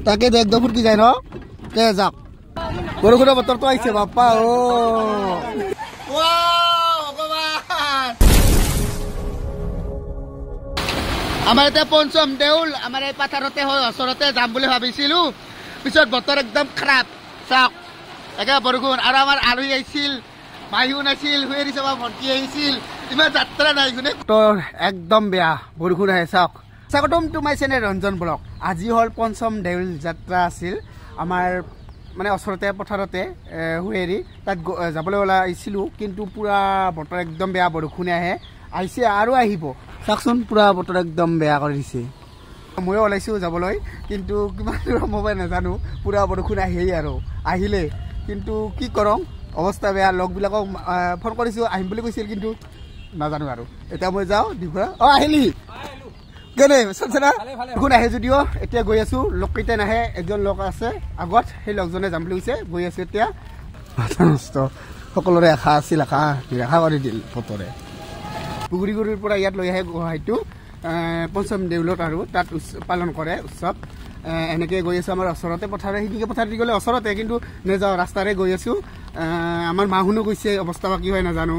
তাকে একদম ফুটকি যায় ন কে যাওক বৰষুণৰ বতৰটো আহিছে বাপ্পা অ আমাৰ এতিয়া পঞ্চম দেউল আমাৰ এই পাথাৰতে হয় ওচৰতে যাম বুলি ভাবিছিলো পিছত বতৰ একদম খাৰাপ চাওক একে বৰষুণ আৰু আমাৰ আলহী আহিছিল মাইহু নাছিল হুৱেৰি চাবা ভণ্টি আহিছিল ইমান যাত্ৰা নাই গুণে একদম বেয়া বৰষুণ আহে চাওক স্বাগতম to my channel Ranjan blog আজি হ'ল পঞ্চম দেউল যাত্ৰা আছিল আমাৰ মানে ওচৰতে পথাৰতে হুৱেৰি তাত যাবলৈ ওলাইছিলোঁ কিন্তু পুৰা বতৰ একদম বেয়া বৰষুণে আহে আহিছে আৰু আহিব চাওকচোন পুৰা বতৰ একদম বেয়া কৰি দিছে ময়ো ওলাইছোঁ যাবলৈ কিন্তু কিমান দূৰ মোবাইল নাজানো পুৰা বৰষুণ আহেই আৰু আহিলে কিন্তু কি কৰোঁ অৱস্থা বেয়া লগবিলাকক ফোন কৰিছোঁ আহিম বুলি কৈছিল কিন্তু নাজানো আৰু এতিয়া মই যাওঁ দীঘা আহিলি কেনে চলছেনা বৰষুণ আহে যদিও এতিয়া গৈ আছোঁ লগকেইটা নাহে একজন লগ আছে আগত সেই লগজনে যাম বুলি কৈছে গৈ আছোঁ এতিয়া নষ্ট সকলোৰে আশা আছিল আশা কৰি দিল বতৰে পুগুৰিগুৰিৰ পৰা ইয়াত লৈ আহে গুৱাহাটীটো পঞ্চম দেউলত আৰু তাত পালন কৰে উৎসৱ এনেকৈ গৈ আছোঁ আমাৰ ওচৰতে পথাৰে সিদিকে পথাৰ দি গ'লে ওচৰতে কিন্তু নেযাওঁ ৰাস্তাৰে গৈ আছোঁ আমাৰ মাহুনো গৈছে অৱস্থা বা কি হয় নাজানো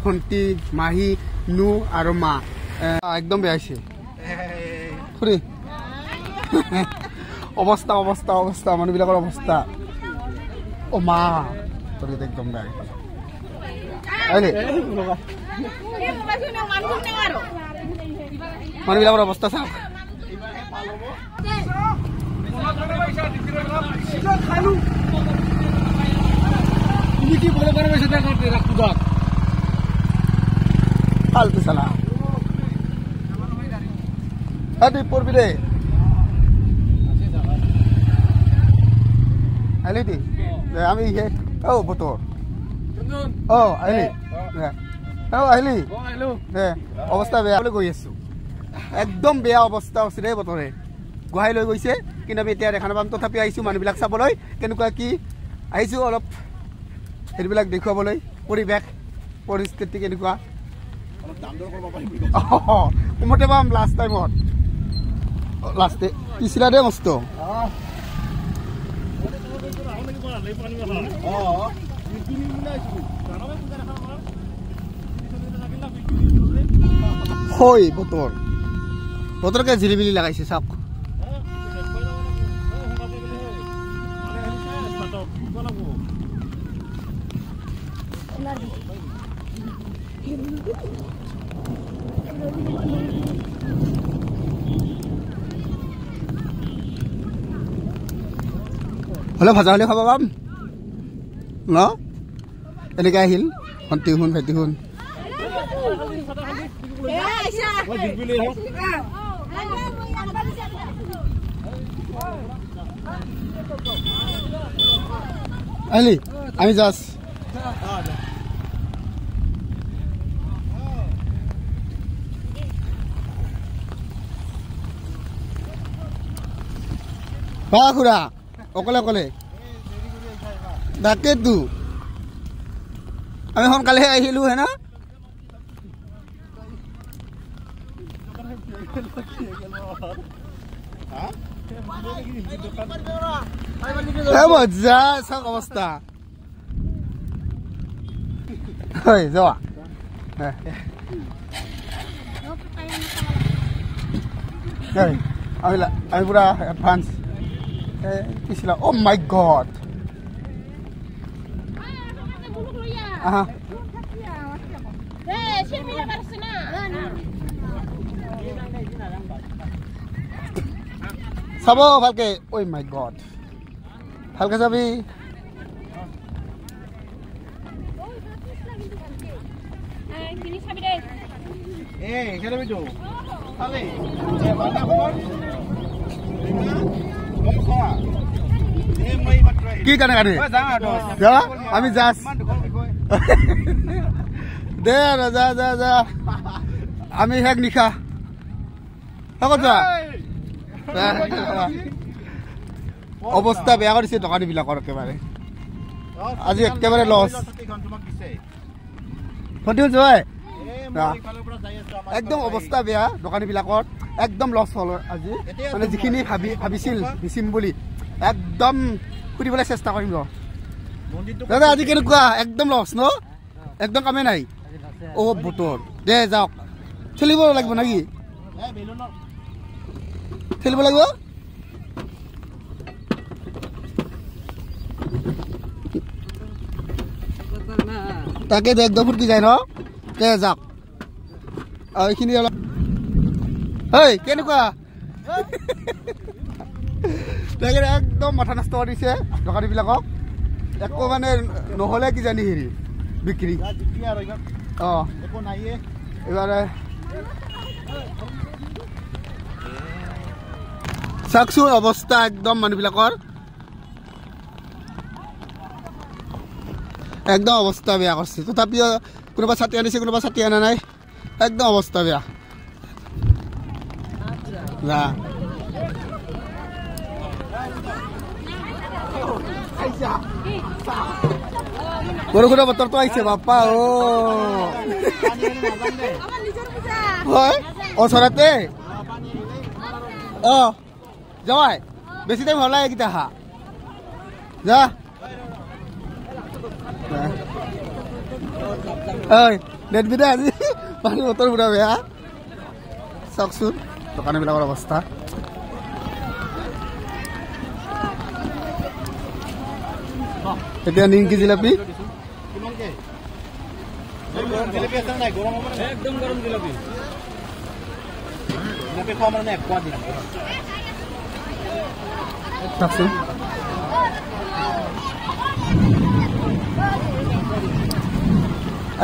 ভণ্টি মাহী নু আৰু মা একদম বেয়া হৈছে খুৰী অৱস্থা অৱস্থা অৱস্থা মানুহবিলাকৰ অৱস্থা অ' মা একদম বেয়া মানুহবিলাকৰ অৱস্থা চাওক ফালতু চালা পড়বি ৰে আহিলি দি আমি ও বতৰ আহিলি আহিলি অৱস্থা বেয়া গৈ আছো একদম বেয়া অৱস্থা হৈছে ৰে বতৰে গুৱাহাটী লৈ গৈছে কিন্তু আমি এতিয়া দেখা নাপাম তথাপি আহিছোঁ মানুহবিলাক চাবলৈ কেনেকুৱা কি আহিছোঁ অলপ সেইবিলাক দেখুৱাবলৈ পৰিৱেশ পৰিস্থিতি কেনেকুৱা কমতে পাম লাষ্ট টাইমত লাষ্টে পিছলা দে মস্ত হয় বতৰকে জিলিমিলি লাগাইছে চাওক হলে ভাজা হলে খাব পাম ন এনেকৈ আহিল ভণ্টি শুন ভাইটি শুন আহিলি আমি যাস বা খুৰা অকলে অকলে তাকেতো আমি সোনকালেহে আহিলো হে না মজা চাওক অৱস্থা যোৱা আমি পুৰা এডভান্স পিছলা অ' মাই গড চাব ভালকে ঐ মাই গড ভালকে যাবি কি কাৰণে কাটি আমি যাস দে যা যা যা আমি শেষ নিশা যা অৱস্থা বেয়া কৰিছে দোকানীবিলাকৰ একেবাৰে আজি একেবাৰে লছ ভণ্টি যোৱাই একদম অৱস্থা বেয়া দোকানীবিলাকৰ একদম লছ হ'ল আজি মানে যিখিনি ভাবিছিল বিচিম বুলি একদম ফুৰিবলৈ চেষ্টা কৰিম ৰ দাদা আজি কেনেকুৱা একদম লছ ন একদম কামে নাই অ বতৰ দে যাওক খেলিব লাগিব নাকি খেলিব লাগিব তাকে দে একদম ফুটকি যায় ন দে যাওক এইখিনি অলপ ঐ কেনেকুৱা তাকে একদম মাথা নষ্ট কৰি দিছে দোকানীবিলাকক একো মানে নহ'লে কিজানি হেৰি বিক্ৰী অঁ এইবাৰে চাওকচোন অৱস্থা একদম মানুহবিলাকৰ একদম অৱস্থা বেয়া কৰিছে তথাপিও কোনোবা ছাতি আনিছে কোনোবা ছাতি আনা নাই একদম অৱস্থা বেয়া যা বৰষুণৰ বতৰটো আহিছে বাপ্পা অ হয় ওচৰতে অ যাৱাই বেছি টাইম হ'লে এইকেইটা হা যা ঐ নেট বিদে আজি পানী বতৰ পুৰা বেয়া চাওকচোন দোকানীবিলাকৰ অৱস্থা এতিয়া নিমকি জিলাপি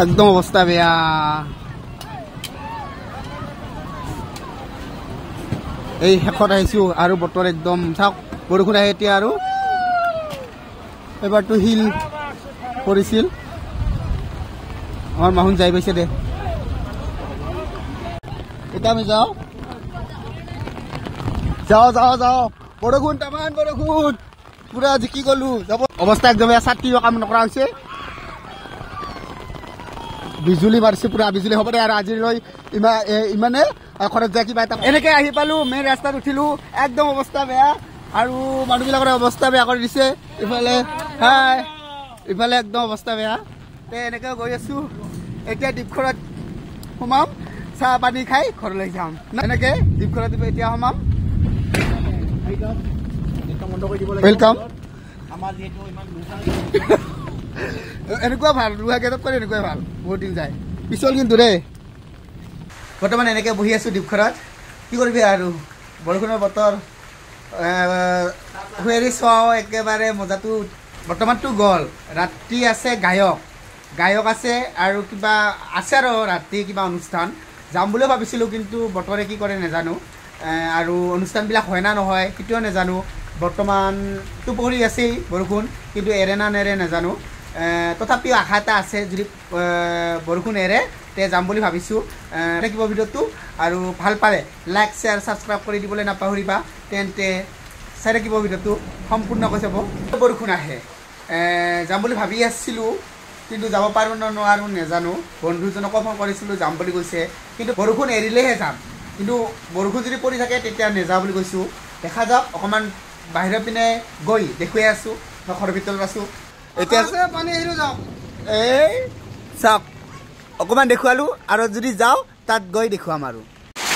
একদম অৱস্থা বেয়া এই শেষত আহিছো আৰু বতৰ একদম চাওক বৰষুণ আহে এতিয়া আৰু এবাৰতো শিল পৰিছিল আমাৰ মাহুন যাই পাইছে দে এতিয়া আমি যাওঁ যাওঁ যাওঁ যাওঁ বৰষুণ তামান বৰষুণ পুৰা জিকি গলো যাব অৱস্থা একদম ছাতিও কাম নকৰা হৈছে বিজুলী মাৰিছে পুৰা বিজুলী হ'ব দে আৰু আজিলৈ ইমানে ঘৰত যায় কিবা এটা এনেকে আহি পালো মেইন ৰাস্তাত উঠিলো একদম অৱস্থা বেয়া আৰু মানুহবিলাকৰ অৱস্থা বেয়া কৰি দিছে ইফালে হাই ইফালে একদম অৱস্থা বেয়া তে এনেকে গৈ আছো এতিয়া দ্বীপঘৰত সোমাম চাহ পানী খাই ঘৰলৈ যাম এনেকে দ্বীপঘৰত এতিয়া সোমাম ৱেলকাম এনেকুৱা ভাল ৰুৱা গেটত কৰি এনেকুৱাই ভাল বহুত দিন যায় পিছল কিন্তু দেই বৰ্তমান এনেকে বহি আছো দ্বীপঘৰত কি কৰিবি আৰু বৰষুণৰ বতৰ হেৰি চাওঁ একেবাৰে মজাটো বৰ্তমানটো গ'ল ৰাতি আছে গায়ক আছে আৰু কিবা আছে আৰু ৰাতি কিবা অনুষ্ঠান যাম বুলিও ভাবিছিলোঁ কিন্তু বতৰে কি কৰে নাজানো আৰু অনুষ্ঠানবিলাক হয় না নহয় সেইটোও নাজানো বৰ্তমানটো পৰি আছেই বৰষুণ কিন্তু এৰে না নেৰে নাজানো তথাপিও আশা এটা আছে যদি বৰষুণ এৰে তে যাম বুলি ভাবিছোঁ থাকিব ভিডিঅ'টো আৰু ভাল পালে লাইক শ্বেয়াৰ ছাবস্ক্ৰাইব কৰি দিবলৈ নাপাহৰিবা তেন্তে চাই থাকিব ভিডিঅ'টো সম্পূৰ্ণকৈ চাব বৰষুণ আহে যাম বুলি ভাবি আছিলোঁ কিন্তু যাব পাৰোঁ নে নোৱাৰোঁ নাজানো বন্ধুজনকো ফোন কৰিছিলোঁ যাম বুলি কৈছে কিন্তু বৰষুণ এৰিলেহে যাম কিন্তু বৰষুণ যদি পৰি থাকে তেতিয়া নাযাওঁ বুলি কৈছোঁ দেখা যাওক অকণমান বাহিৰৰ পিনে গৈ দেখুৱাই আছোঁ মই ঘৰৰ ভিতৰত আছোঁ এতিয়া পানী এৰিও যাওক এই চাওক অকণমান দেখুৱালোঁ আৰু যদি যাওঁ তাত গৈ দেখুৱাম আৰু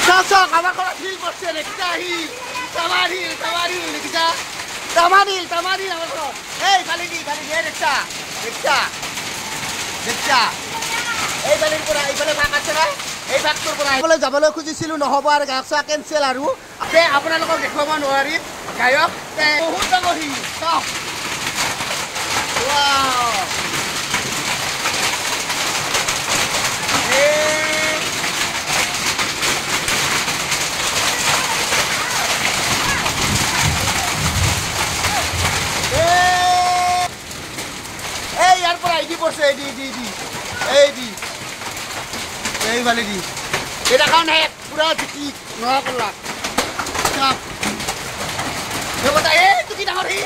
চাওক চাওক আমাৰ ঘৰত শিল পৰছে দেখিছা শিল তামাৰিল দেখিছা তামাৰিল আমাৰ ঘৰত এই কালি দি দেখিছা এই বালিৰ পৰা এইফালে ভাগ আছে নাই এই ভাগটোৰ পৰা এইফালে যাবলৈ খুজিছিলোঁ নহ'ব আৰু গায়ক চোৱা কেঞ্চেল আৰু আপোনালোকক দেখুৱাব নোৱাৰিম গায়ক বহুত ডাঙৰ শিল চাওক ইয়াৰ পৰা আইডি পড়ছে এই বালি দি এটা কারণে পুরা জিকি নয়া করলা চাপ দেবতা তুই ডাঙর হি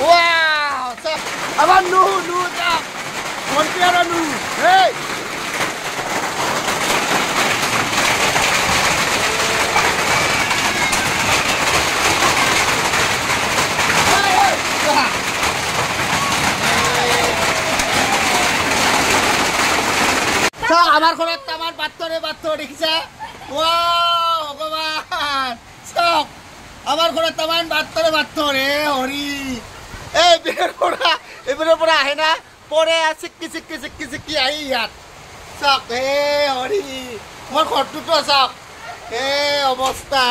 ওয়াও চাপ আবার নু চাপ মন্টিয়ারা নু এই আমাৰ ঘৰত তামাৰ পাত্তৰে পাত্তৰ দেখিছা ৱাও ভগৱান চাওক আমাৰ ঘৰত তামান পাত্তৰে পাত্তৰ হে হৰি এই এইবোৰৰ পৰা আহে না পৰে চিক্কি চিক্কি চিক্কি চিক্কি আহি ইয়াত চাওক হে হৰি মোৰ ঘৰটোতো চাওক হে অৱস্থা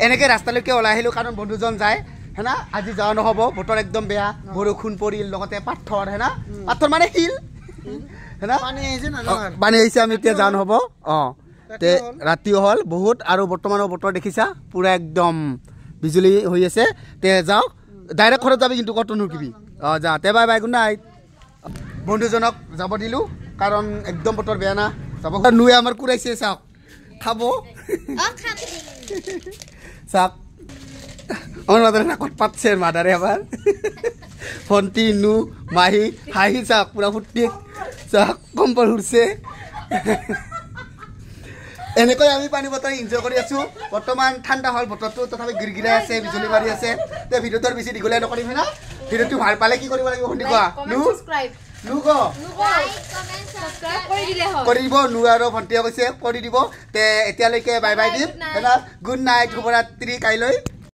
এনেকে ৰাস্তালৈকে ওলাই আহিলোঁ কাৰণ বন্ধুজন যায় হেনা আজি যাওঁ নহ'ব বতৰ একদম বেয়া বৰষুণ পৰিল লগতে পাথৰ হেনা পাথৰ মানে শিল হেনা পানী আহিছে আমি এতিয়া যাওঁ নহ'ব তে ৰাতিও হ'ল বহুত আৰু বৰ্তমানৰ বতৰ দেখিছা পুৰা একদম বিজুলী হৈ আছে তে যাওক ডাইৰেক্ট ঘৰত যাবি কিন্তু কত নুকিবি যা তে বাই বাই গুড নাইট বন্ধুজনক যাব দিলোঁ কাৰণ একদম বতৰ বেয়া না যাব নুৱে আমাৰ কুৰাইছে চাওক খাব চাওক আমার মাদারে নাকত পাচ্ছে মাদারে আবার ফন্টি নু মাহি হাহি চাক পুরা ফুটি চাক কম্বল উঠছে এনেকৈ আমি পানী বটল এনজয় কৰি আছো বৰ্তমান ঠাণ্ডা হল বতৰটো তথাপি গিৰগিৰাই আছে বিজুলী মাৰি আছে তে ভিডিঅ'টোৰ বেছি দীঘলীয়া নকৰিম না ভিডিঅ'টো ভাল পালে কি কৰিব লাগিব শুনি কোৱা নু নু ক লাইক কমেন্ট সাবস্ক্ৰাইব কৰি দিলে হ'ল কৰি দিব নু আৰু ভন্টিয়ে কৈছে কৰি দিব তে এতিয়ালৈকে বাই বাই দিম গুড নাইট শুভৰাত্ৰি কাইলৈ